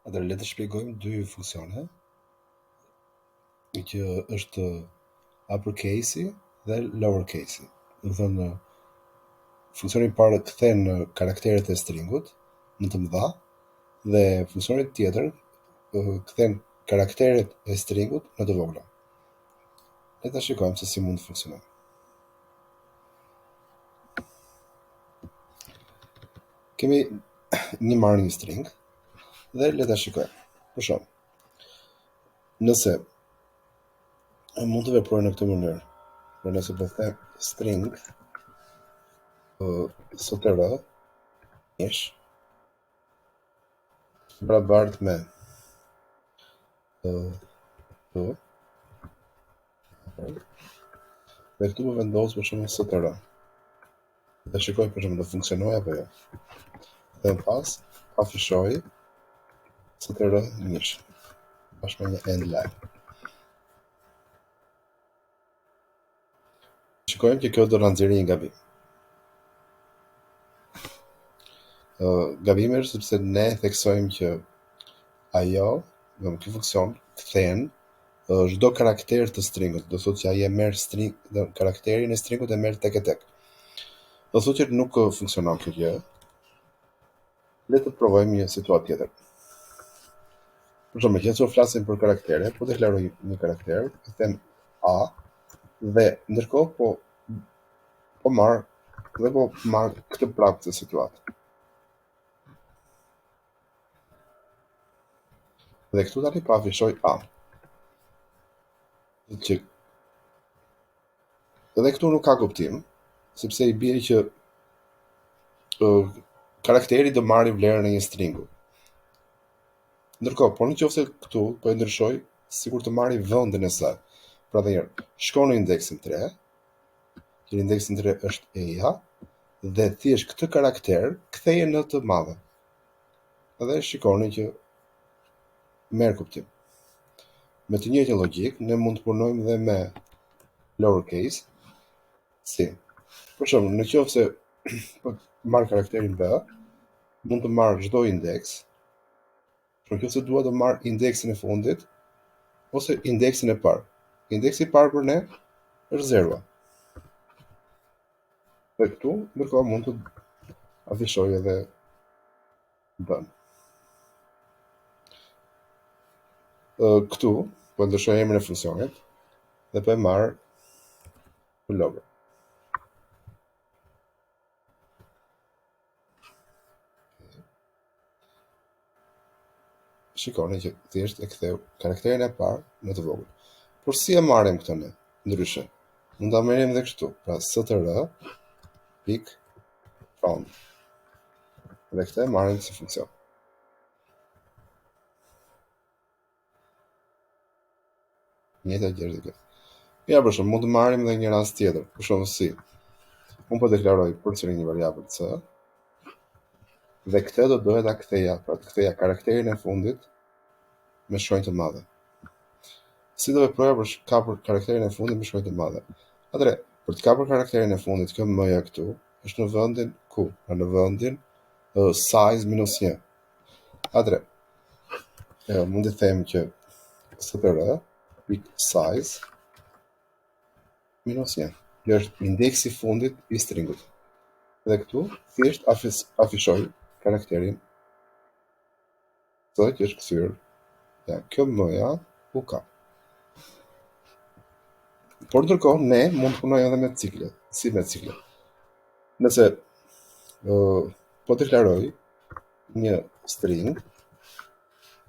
Atëherë le të shpjegojmë dy funksione që është uppercase dhe lowercase. Do të thënë funksioni i parë kthen karakteret e stringut në të mëdha dhe funksioni tjetër kthen karakteret e stringut në të vogla. Le ta shikojmë se si mund të funksionojë. Kemi një marrë një string dhe le ta shikojmë. Për shembull, nëse mund të veprojë në këtë mënyrë, por nëse po them string str ish barabartë me dhe këtu po vendos për shembull str. Dhe shikoj për shembull do funksionojë apo jo. Dhe më pas afishoj str ish bashkë me një end line. Shikojmë që kjo do na nxjerrë një gabim. Gabimi është sepse ne theksojmë që ajo, do ky funksion kthen çdo karakter të stringut, do thotë që ai e merr karakterin e stringut e merr tek e tek. Do thotë që nuk funksionon kjo gjë. Le të provojmë një situatë tjetër. Për shembull, nëse flasim për karaktere, po deklaroj një karakter, e them a dhe ndërkohë po marr këtë prapë të situatë. Dhe këtu tani pa afishoj a. Edhe këtu nuk ka kuptim, sepse i bie që karakteri do marrë vlerën e një stringu. Ndërkohë, por nëse këtu po e ndryshoj sikur të marrë vendin e saj. Pra dhe njërë, shko në indeksin 3, që indeksin 3 është e-ja, dhe thjesht këtë karakter ktheje në të madhe. Edhe shikoni që merr kuptim. Me të njëjtën logjik, ne mund të punojmë dhe me lowercase, si. Për shembull, nëse marr karakterin b, mund të marr çdo indeks. Por nëse dua të marr indeksin e fundit ose indeksin e parë. Indeksi i parë për ne është 0. Dhe këtu, ndërkohë mund të afishoj edhe b-n. Këtu, po ndryshoj emrin e funksionit dhe po e marr lower. Shikoni që thjesht e ktheu karakterin e parë në të vogël. Por si e marrim këtë ne? Ndryshe. Mund ta merrim edhe kështu. Pra str pik found. Dhe këtë e marrim si funksion. Njëta gjë është kjo. Ja, për shembull, mund të marrim edhe një rast tjetër. Për shembull si unë po deklaroj përsëri një variabël c dhe këtë do doja ta ktheja, pra të ktheja karakterin e fundit me shenjë të madhe. Si do veproja për të kapur karakterin e fundit me shenjë të madhe? Atëherë, për të kapur karakterin e fundit, kjo m-ja këtu është në vendin ku? Në vendin size -1. Atëherë, mund të them që str pik size -1. Kjo është indeksi i fundit i stringut. Dhe këtu thjesht afishoj karakterin që është kthyer. Ja, kjo m-ja u ka. Por ndërkohë ne mund të punojmë edhe me ciklet, si me ciklet. Nëse po deklaroj një string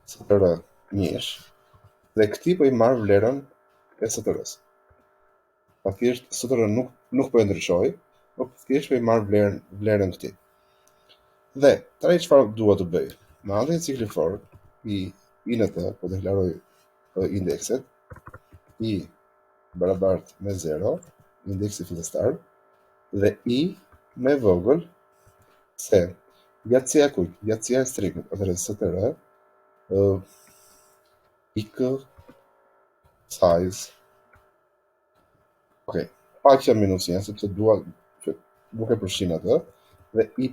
str njësh dhe këti po i marr vlerën e str-s. Pa thjesht str nuk po e ndryshoj, por thjesht po i marr vlerën këtij. Dhe tani çfarë dua të bëj? Me anë të ciklit for i int po deklaroj indekset i barabartë me 0, indeksi fillestar, dhe i me vogël se gjatësia kujt? Gjatësia e stringut, atëherë str pik size. Okej, paqja -1, sepse dua që nuk e përfshin atë, dhe i++.